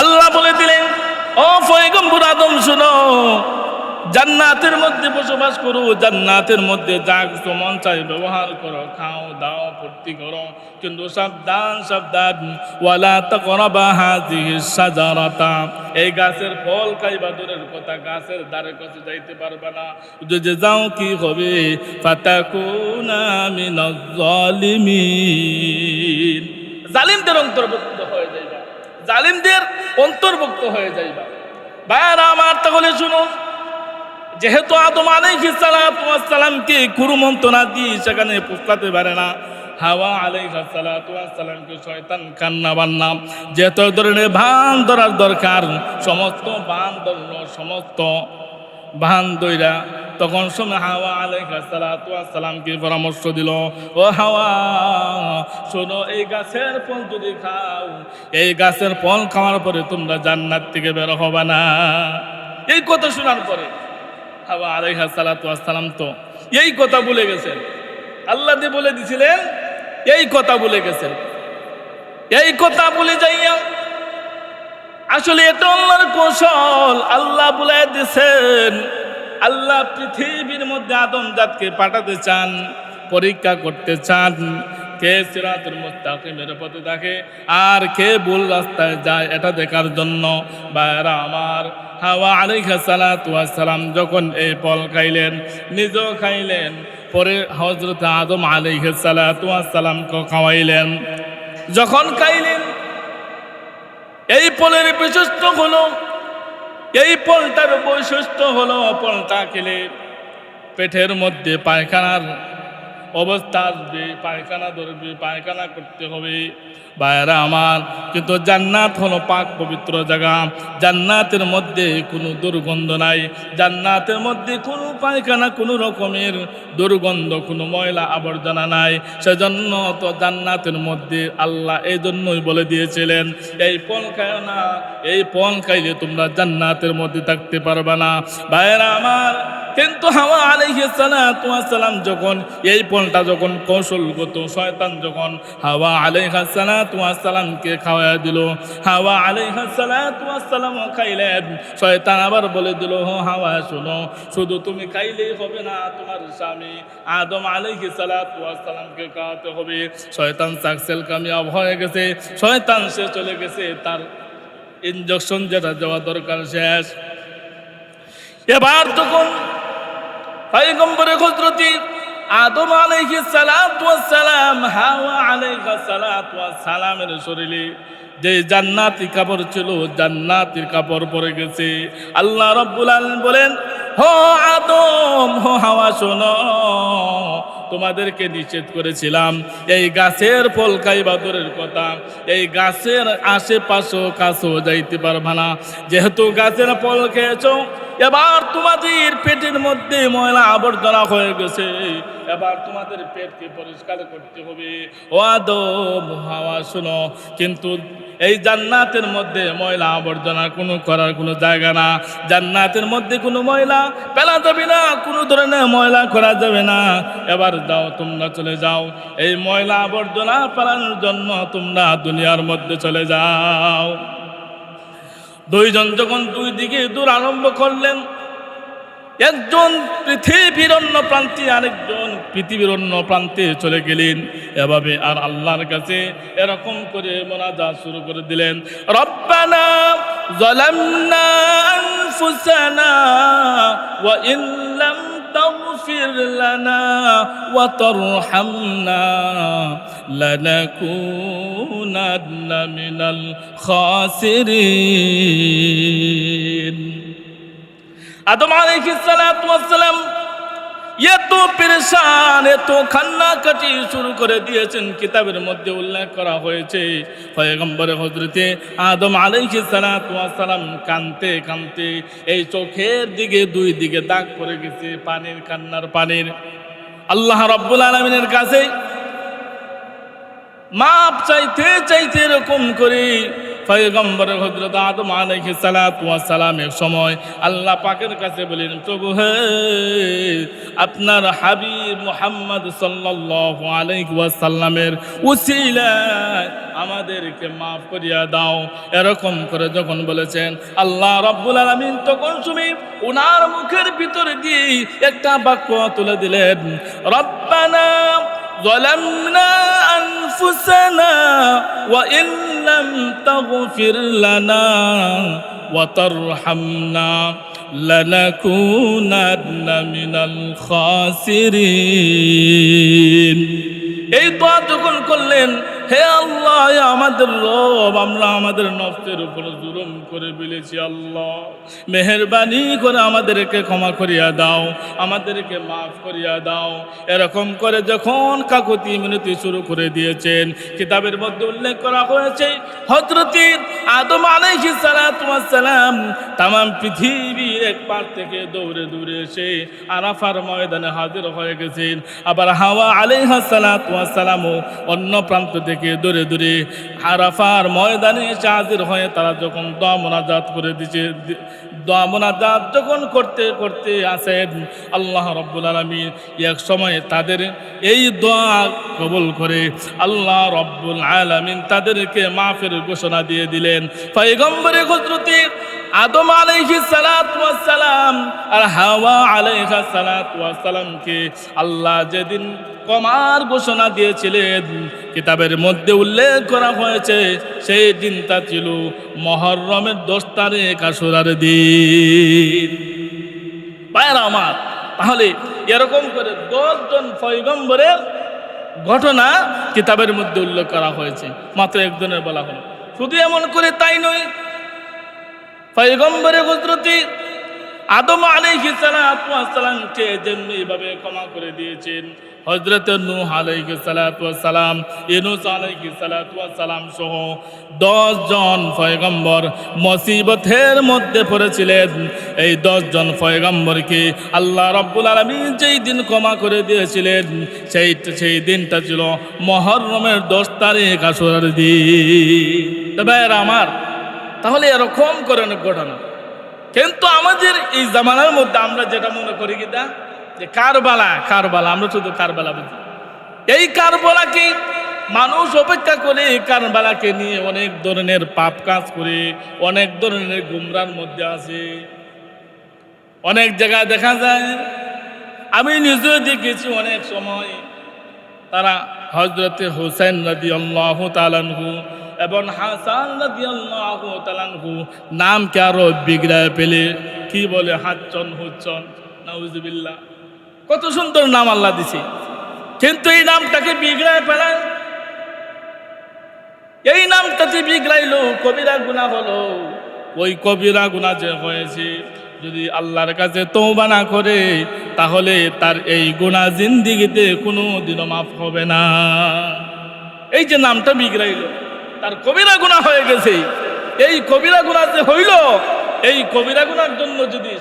আল্লাহ বলে দিলেন, ও পয়গম্বর আদম শুনো, জান্নাতের মধ্যে বসবাস করো, জান্নাতের মধ্যে যা কিছু মন চাই ব্যবহার করো, খাও দাও ফুর্তি করো, কিন্তু সাবধান সাবধান, ওয়ালা তাকরাবা হাযিহিস শাজারাতা, এই গাছের ফল খাইবা দূরের কথা, গাছের ধারে কাছে যাইতে পারবে না। যদি যাও কি হবে, ফাতাকুনা মিনাজ জালিমিন, জালিমদের অন্তর্ভুক্ত হয়ে যাইবা, জালিমদের অন্তর্ভুক্ত হয়ে যাইবা। ভাইরা আমার, তাহলে শুনুন, যেহেতু আদম আলাইহিস সালাতু ওয়াস সালামকে কুরুমন্ত্রণা দিয়ে সেখানে পৌঁছাতে পারে না, হাওয়া আলাইহিস সালাতু ওয়াস সালামকে শয়তান কান্না বান্না যেত ধরনের ভান ধরার দরকার, সমস্ত ভান ধরল, সমস্ত ভান দইরা তখন সময় হাওয়া আলাইহিস সালাতু ওয়াস সালামকে পরামর্শ দিল, ও হাওয়া শোনো, এই গাছের ফল যদি খাও, এই গাছের ফল খাওয়ার পরে তোমরা জান্নাত থেকে বের হবে না। এই কথা শোনার পরে হাওয়া আলাইহিস সালাতু ওয়াস সালাম তো এই কথা বলে গেছেন, আল্লাহ দিয়ে বলে দিছিলেন, এই কথা বলে গেছেন। এই কথা বলে যাইয়া আসলে এটা আল্লাহর কৌশল, আল্লাহ বলে দিয়েছেন। আল্লাহ পৃথিবীর মধ্যে আদম জাতকে পাঠাতে চান, পরীক্ষা করতে চান, কে সিরাতুল মুস্তাকিমের পথে থাকে আর কে ভুল রাস্তায় যায়, এটা দেখার জন্য। ভাইরা আমার, হাওয়া আলাইহিস সালাতু ওয়াস সালাম যখন এই ফল খাইলেন, নিজেও খাইলেন, পরে হযরত আদম আলাইহিস সালাতু ওয়াস সালামকে খাওয়াইলেন। যখন খাইলেন, এই ফলের বৈশিষ্ট্য হলো, এই ফলটার বৈশিষ্ট্য হলো, ফলটা খেলে পেটের মধ্যে পায়খানার অবস্থা আসবে, পায়খানা ধরবে, পায়খানা করতে হবে। ভাইরা আমার, কিন্তু জান্নাত হলো পাক পবিত্র জায়গা, জান্নাতের মধ্যে কোনো দুর্গন্ধ নাই, জান্নাতের মধ্যে কোনো পায়খানা, কোনো রকমের দুর্গন্ধ, কোনো ময়লা আবর্জনা নাই। সেজন্য তো জান্নাতের মধ্যে আল্লাহ এই জন্যই বলে দিয়েছিলেন, এই ফল খায় না, এই ফল খাইলে তোমরা জান্নাতের মধ্যে থাকতে পারবে না। ভাইরা আমার, কিন্তু হাওয়া আলাইহিস সালাতু ওয়াস সালাম যখন এই ফলটা যখন কৌশলগত শয়তান যখন হাওয়া আলাইহিস সালাতু ওয়াস সালামকে খাওয়া দিল, হাওয়া আলাইহিস সালাতু ওয়াস সালাম খাইলেন। শয়তান আবার বলে দিল, হাওয়া শোনো, শুধু তুমি খাইলেই হবে না, তোমার স্বামী আদম আলাইহিস সালাতু ওয়াস সালামকে খাওয়াতে হবে। শয়তান সাকসেস কামিয়াব হয়ে গেছে, শয়তান সে চলে গেছে, তার ইনজেকশন যেটা দেওয়া দরকার শেষ। এবার তখন পয়গম্বর হযরত আদম আলাইহিস সালাতু ওয়াস সালাম, হাওয়া আলাইহিস সালাতু ওয়াস সালামের শরীরে যে জান্নাতি কাপড় ছিল, জান্নাতের কাপড় পরে গেছে। আল্লাহ রাব্বুল আলামিন বলেন, হো আদম, হো হাওয়া শোনো, তোমাদেরকে নিষেধ করেছিলাম এই গাছের ফল খাইবা দূরের কথা, এই গাছের আশেপাশেও কাছেও যাইতে পারবা না। যেহেতু গাছের ফল খেয়েছো, এবার তোমাদের পেটের মধ্যে ময়লা আবর্জনা হয়ে গেছে, এবার তোমাদের পেটকে পরিষ্কার করতে হবে। ও আদম, হাওয়া শোনো, কিন্তু এই জান্নাতের মধ্যে ময়লা আবর্জনা কোনো করার কোনো জায়গা না, জান্নাতের মধ্যে কোনো ময়লা ফেলা যাবে না, কোনো ধরনের ময়লা করা যাবে না। এবার যাও, তোমরা চলে যাও, এই ময়লা আবর্জনা ফেলানোর জন্য তোমরা দুনিয়ার মধ্যে চলে যাও। দুইজন যখন দুই দিকে দূর আরম্ভ করলেন, একজন পৃথিবীর অন্য প্রান্তে, আরেকজন পৃথিবীর অন্য প্রান্তে চলে গেলেন। এভাবে আর আল্লাহর কাছে এরকম করে মোনাজাত শুরু করে দিলেন, রব্বানা যালামনা আনফুসানা ওয়া ইন লাম তাগফির লানা ওয়া তারহামনা লানাকুনান্না মিনাল খাসিরিন। আদম আলাইহিস সালাতু ওয়াস সালাম এত পেরেশান, এত কান্নাকাটি শুরু করে দিয়েছেন। কিতাবের মধ্যে উল্লেখ করা হয়েছে, পয়গম্বর হযরতে আদম আলাইহিস সালাতু ওয়াস সালাম কাঁদতে কাঁদতে এই চোখের দিকে দুই দিকে দাগ পড়ে গেছে, পানির, কান্নার পানির। আল্লাহ রাব্বুল আলামিনের কাছে মাপ চাইতে চাইতে এরকম করে পয়গম্বর হযরত আদম আলাইহিস সালাতু ওয়াস সালাম এক সময় আল্লাহ পাকের কাছে বলেন, প্রভু হে, আপনার হাবিব মুহাম্মদ সাল্লাল্লাহু আলাইহি ওয়াসাল্লামের উসিলায় আমাদেরকে মাফ করিয়া দাও। এরকম করে যখন বলেছেন, আল্লাহ রাব্বুল আলামিন তখন শুনি ওনার মুখের ভিতরে দিয়ে একটা বাক্য তুলে দিলেন, রব্বানা ظلمنا أنفسنا وإن لم تغفر لنا وترحمنا لنكونن من الخاسرين। এই দোয়া যখন করলেন, হে আল্লাহ, আমাদের রব, আমরা আমাদের নফসের উপর জুলুম করে ফেলেছি, আল্লাহ মেহেরবানি করে আমাদেরকে ক্ষমা করিয়া দাও, আমাদেরকে মাফ করিয়া দাও। এরকম করে যখন কাকুতি মিনতি শুরু করে দিয়েছেন, কিতাবের মধ্যে উল্লেখ করা হয়েছে হযরত আদম আলাইহিস সালাতু ওয়াস সালাম তামাম পৃথিবীর এক পার থেকে দৌড়ে দৌড়ে এসে আরাফার ময়দানে হাজির হয়ে গেছেন। আবার হাওয়া আলাইহিস সালাতু ওয়াস সালামও অন্য প্রান্ত থেকে দূরে দূরে আরাফার ময়দানে এসে হাজির হয়ে তারা যখন দোয়া মোনাজাত করে দিয়েছে, দোয়া মোনাজাত যখন করতে করতে আসেন, আল্লাহ রাব্বুল আলামিন এক সময় তাদের এই দোয়া কবুল করে আল্লাহ রাব্বুল আলামিন তাদেরকে মাফের ঘোষণা দিয়ে দিলেন। পয়গম্বরে হযরত আদম আলাইহিস সালাতু ওয়াস সালাম আর হাওয়া আলাইহিস সালাতু ওয়াস সালামকে আল্লাহ যেদিন ক্ষমার ঘোষণা দিয়েছিলেন, কিতাবের মধ্যে উল্লেখ করা হয়েছে সেই দিনটা ছিল মুহররমের 10 তারিখ আশুরার দিন। ভাইরা আমার, তাহলে এরকম করে 10 জন পয়গম্বরের ঘটনা কিতাবের মধ্যে উল্লেখ করা হয়েছে, মাত্র একজনের বলা হলো। শুধু এমন করে তাই নয়, পয়গম্বরে হযরত আদম আলাইহিস সালাতু ওয়াস সালামকে যেমনি ভাবে ক্ষমা করে দিয়েছেন, হযরত নূহ আলাইহিস সালাতু ওয়াস সালাম, ইউনূস আলাইহিস সালাতু ওয়াস সালাম সহ 10 জন পয়গম্বর মুসিবতের মধ্যে পড়েছিলেন। এই 10 জন পয়গম্বরকে আল্লাহ রাব্বুল আলামিন যেই দিন ক্ষমা করে দিয়েছিলেন, সেই দিনটা ছিল মুহররমের 10 তারিখ আশুরার দিন। তবে আমার, তাহলে এরকম করে অনেক ঘটনা। কিন্তু আমাদের এই জামানার মধ্যে আমরা যেটা মনে করি কিনা, যে কারবালা, আমরা শুধু কারবালা বুঝি। এই কারবালাকে মানুষ অপেক্ষা করে, কারবালাকে নিয়ে অনেক ধরনের পাপ কাজ করে, অনেক ধরনের গুমরার মধ্যে আছে। অনেক জায়গায় দেখা যায়, আমি নিজেও দেখেছি অনেক সময় তারা হযরত হুসাইন রাদিয়াল্লাহু তাআলা আনহু এবং হাসান রাদিয়াল্লাহু তাআলা আনহু নামকে আরো বিগড়ায় পেলে কি বলে হাচ্চন হুচ্চন, নাউজুবিল্লাহ, কত সুন্দর নাম আল্লাহ দিছে, কিন্তু এই নামটাকে বিগড়ায় ফেলায়। এই নামটাতে বিগড়াইলো, কবিরা গুনাহ হলো। ওই কবিরা গুনাহ যে হয়েছে, যদি আল্লাহর কাছে তওবা না করে, তাহলে তার এই গুনাহ জিন্দেগিতে কোনোদিনও মাফ হবে না। এই যে নামটা বিগড়াইলো, তার কবিরা গুনাহ হয়ে গেছে। এই কবিরা গুনাহ যে হইল, এই কবিরা গুনার জন্য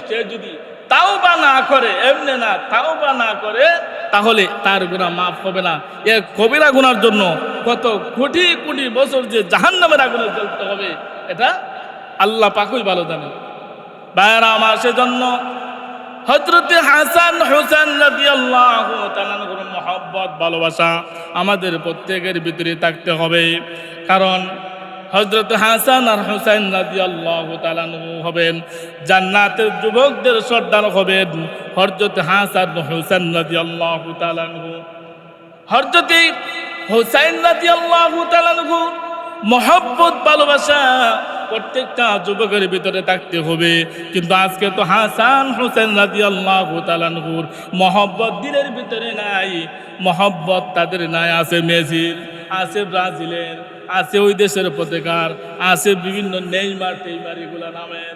সে যদি তাওবা না করে, এমনি না তাওবা না করে, তাহলে তার গুনাহ মাফ হবে না। এই কবিরা গুনার জন্য কত কোটি কোটি বছর যে জাহান্নামের আগুনে জ্বলতে হবে, এটা আল্লাহ পাকই ভালো জানেন। ভাইরা আমার, সেজন্য হযরত হাসান হুসাইন রাদিয়াল্লাহু তাআলা আনহুর মহব্বত, ভালোবাসা আমাদের প্রত্যেকের ভিতরে থাকতে হবে। কারণ হযরত হাসান আর হুসাইন রাদিয়াল্লাহু তাআলা আনহু হবেন জান্নাতের যুবকদের সর্দার হবেন। হযরত হাসান হুসাইন রাদিয়াল্লাহু তাআলা আনহু, হযরত হুসাইন রাদিয়াল্লাহু তাআলা আনহু মহব্বত, ভালোবাসা প্রত্যেকটা যুবকের ভিতরে থাকতে হবে। কিন্তু আজকে তো হাসান হুসাইন রাদিয়াল্লাহু তাআলা আনহুর মহব্বত দিলের ভিতরে নাই, মহব্বত তাদের নাই। আছে মেসির, আছে ব্রাজিলের, আছে ওই দেশের পতাকার, আছে বিভিন্ন নেইমার টেইমার এগুলা নামের,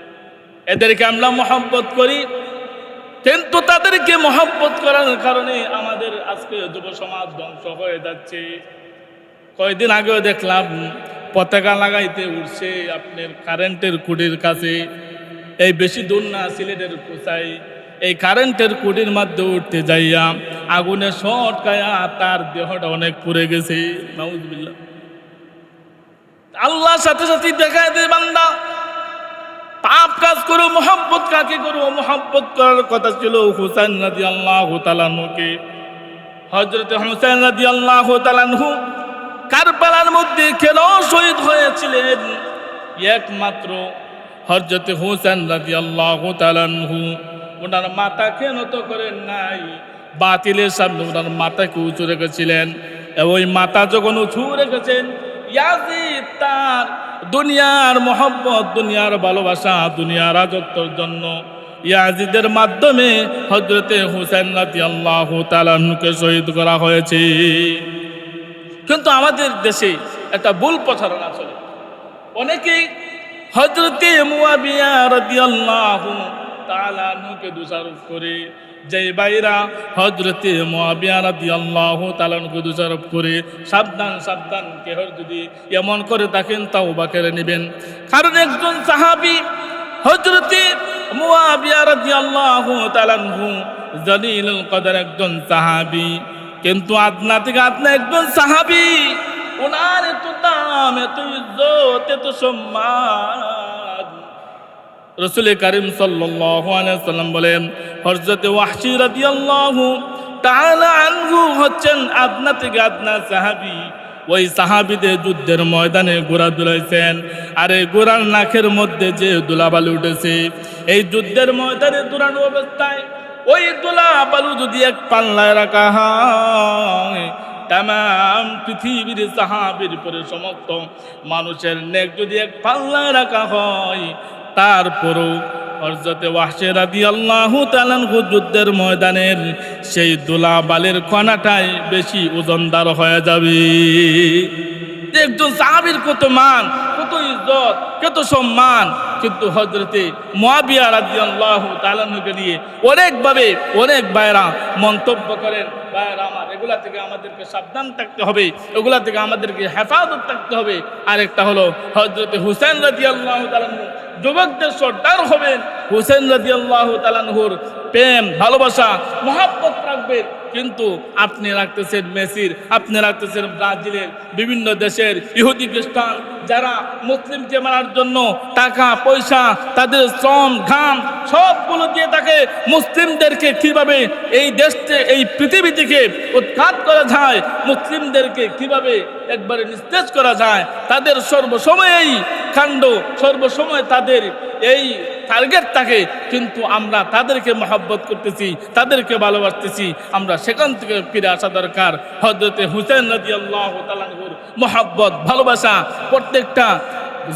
এদেরকে আমরা মহব্বত করি। কিন্তু তাদেরকে মহব্বত করার কারণে আমাদের আজকে যুব সমাজ ধ্বংস হয়ে যাচ্ছে। কয়েকদিন আগেও দেখলাম পতাকা লাগাইতে উঠছে আপনার কারেন্টের খুঁটির কাছে, এই বেশি দূর না, সিলেটের কোথায়, এই কারেন্টের খুঁটির মধ্যে উঠতে যাইয়া আগুনে শর্ট খায়া তার দেহটা অনেক পুড়ে গেছে, নাউজুবিল্লাহ। আল্লাহর সাথে সাথে দেখায় দেয় বান্দা পাপ কাজ করো, মোহাব্বত কাকে করো? মোহাব্বত করার কথা ছিল হুসাইন রাদিয়াল্লাহু তাআলা আনহুকে। হযরত হুসাইন রাদিয়াল্লাহু তাআলা আনহু কারবালার মধ্যে কেন শহীদ হয়েছিলেন? একমাত্র হযরত হুসাইন রাদিয়াল্লাহু তাআলা আনহু ওনার মাথাকে নত করেন নাই, বাতিলের সামনে ওনার মাথাকে উঁচু রেখেছিলেন। ওই মাথা যখন উঁচু রেখেছেন, ইয়াজিদ তার দুনিয়ার মোহাব্বত, দুনিয়ার ভালোবাসা, দুনিয়ার রাজত্বের জন্য ইয়াজিদের মাধ্যমে হযরতে হুসাইন রাদিয়াল্লাহু তাআলা আনহুকে শহীদ করা হয়েছে। কিন্তু আমাদের দেশে একটা ভুল প্রচারণা চলে। অনেকেই হযরতে মুয়াবিয়া রাদিয়াল্লাহু তাআলা আনহুকে দোষারোপ করে, যে ভাইরা হযরতে মুয়াবিয়া রাদিয়াল্লাহু তাআলা আনহুকে দোষারোপ করে, সাবধান সাবধান, কেহ যদি এমন করে থাকেন তাওবা করে নেবেন। কারণ একজন সাহাবী হযরতে মুয়াবিয়া রাদিয়াল্লাহু তাআলা আনহু জলিলুল কদর একজন সাহাবী, কিন্তু আদনা থেকে আদনা একজন সাহাবী, ওনার এত দাম, এত ইজ্জত, এত সম্মান। রাসূল কারীম সাল্লাল্লাহু আলাইহি ওয়াসাল্লাম বলেন, হযরত ওয়াহশী রাদিয়াল্লাহু তাআলা আনহু হচ্ছেন আদনা থেকে আদনা সাহাবী। ওই সাহাবীদের যুদ্ধের ময়দানে ঘোড়া দুলাইছেন, আর এই ঘোড়ার নাকের মধ্যে যে ধুলাবালি উঠেছে, এই যুদ্ধের ময়দানে দুরানো অবস্থায় ওই ধুলাবালু যদি এক পাল্লায় রাখা হয়, তাম পৃথিবীর সাহাবীর পরে সমস্ত মানুষের নেক যদি এক পাল্লায় রাখা হয়, তারপরও হযরতে ওয়াহশী রাদিয়াল্লাহু তাআলা আনহু যুদ্ধের ময়দানের সেই ধুলাবালির কণাটাই বেশি ওজনদার হয়ে যাবে। একজন সাহাবীর কত মান, কত ইজ্জত, কত সম্মান, কিন্তু হযরতে মুয়াবিয়া রাদিয়াল্লাহু তাআলা আনহুকে নিয়ে অনেকভাবে অনেক ভাইরা মন্তব্য করেন। ভাইরা আমার, এগুলা থেকে আমাদেরকে সাবধান থাকতে হবে, এগুলা থেকে আমাদেরকে হেফাজত থাকতে হবে। আরেকটা হলো হযরতে হুসাইন রাদিয়াল্লাহু তাআলা আনহু যুবকদের সর্দার হবেন। হুসাইন রাদিয়াল্লাহু তাআলা আনহুর প্রেম, ভালোবাসা, মহব্বত রাখবেন, কিন্তু আপনি রাখতেছেন মেসির, আপনি রাখতেছেন ব্রাজিলের, বিভিন্ন দেশের ইহুদি খ্রিস্টান যারা মুসলিমকে মারার জন্য টাকা পয়সা, তাদের শ্রম ঘাম সবগুলো দিয়ে থাকে মুসলিমদেরকে কিভাবে এই দেশে, এই পৃথিবী থেকে উৎখাত করা যায়, মুসলিমদেরকে কিভাবে একবারে নিস্তেজ করা যায়, তাদের সর্বসময় এই কাণ্ড, সর্বসময় তাদের এই টার্গেট থাকে। কিন্তু আমরা তাদেরকে মহব্বত করতেছি, তাদেরকে ভালোবাসতেছি, আমরা সেখান থেকে ফিরে আসা দরকার। হযরতে হুসাইন রাদিয়াল্লাহু তাআলা আনহুর মহব্বত, ভালোবাসা প্রত্যেকটা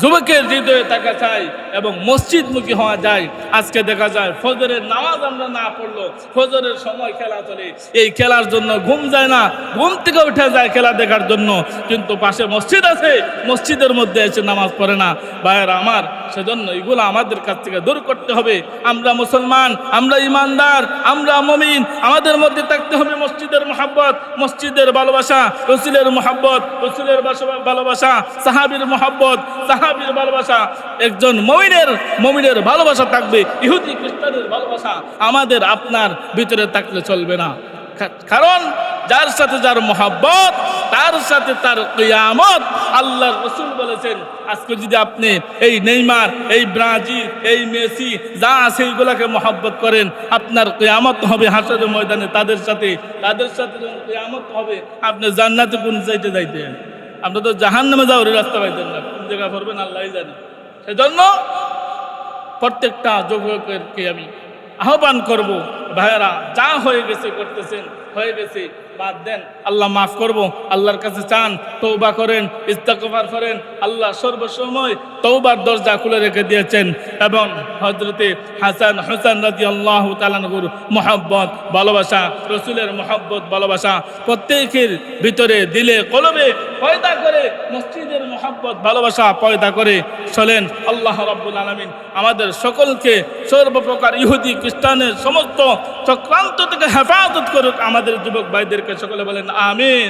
যুবকের হৃদয়ে থাকা চাই এবং মসজিদমুখী হওয়া যায়। আজকে দেখা যায় ফজরের নামাজ আমরা না পড়লো, ফজরের সময় খেলা চলে, এই খেলার জন্য ঘুম যায় না, ঘুম থেকে উঠে যায় খেলা দেখার জন্য, কিন্তু পাশে মসজিদ আছে, মসজিদের মধ্যে এসে নামাজ পড়ে না। ভাইয়েরা আমার, সেজন্য এগুলো আমাদের কাছ থেকে দূর করতে হবে। আমরা মুসলমান, আমরা ইমানদার, আমরা মুমিন, আমাদের মধ্যে থাকতে হবে মসজিদের মহব্বত, মসজিদের ভালোবাসা, রাসূলের মহব্বত, রাসূলের ভালোবাসা, সাহাবীর মহব্বত, সাহাবীর ভালোবাসা। একজন মুমিনের ভালোবাসা থাকবে, ইহুদি খ্রিস্টানের ভালোবাসা আমাদের আপনার ভিতরে থাকলে চলবে না। কারণ যার সাথে যার মহব্বত, তার সাথে তার কিয়ামত। আল্লাহর রাসূল বলেছেন, আজকে যদি আপনি এই নেইমার, এই ব্রাজিল, এই মেসি যা আছে এইগুলাকে মহব্বত করেন, আপনার কিয়ামত হবে হাসরের ময়দানে তাদের সাথে যখন কিয়ামত হবে, আপনি জান্নাতে কোন সাইডে যাইতেন? আপনি তো জাহান্নামে যাওয়ার রাস্তা পাইতেন না, কোন জায়গায় পড়বেন আল্লাহই জানে। সেজন্য প্রত্যেকটা যুবককে আমি আহ্বান করব, ভাইয়েরা যা হয়ে গেছে করতেছেন, হয়ে গেছে, বাদ দেন, আল্লাহ মাফ করব, আল্লাহর কাছে চান, তওবা করেন, ইস্তিগফার করেন। আল্লাহ সর্বসময় তওবার দরজা খুলে রেখে দিয়েছেন এবং হযরতে হাসান হুসাইন রাদিয়াল্লাহু তাআলা আনহুর মহব্বত, ভালোবাসা, রাসূলের মহব্বত, ভালোবাসা প্রত্যেকের ভিতরে, দিলে, কলবে পয়দা করে, মসজিদের মহব্বত, ভালোবাসা পয়দা করে চলেন। আল্লাহ রাব্বুল আলামিন আমাদের সকলকে সর্বপ্রকার ইহুদি খ্রিস্টানের সমস্ত চক্রান্ত থেকে হেফাজত করুক। আমাদের যুবক ভাইদেরকে সকলে বলেন আমিন।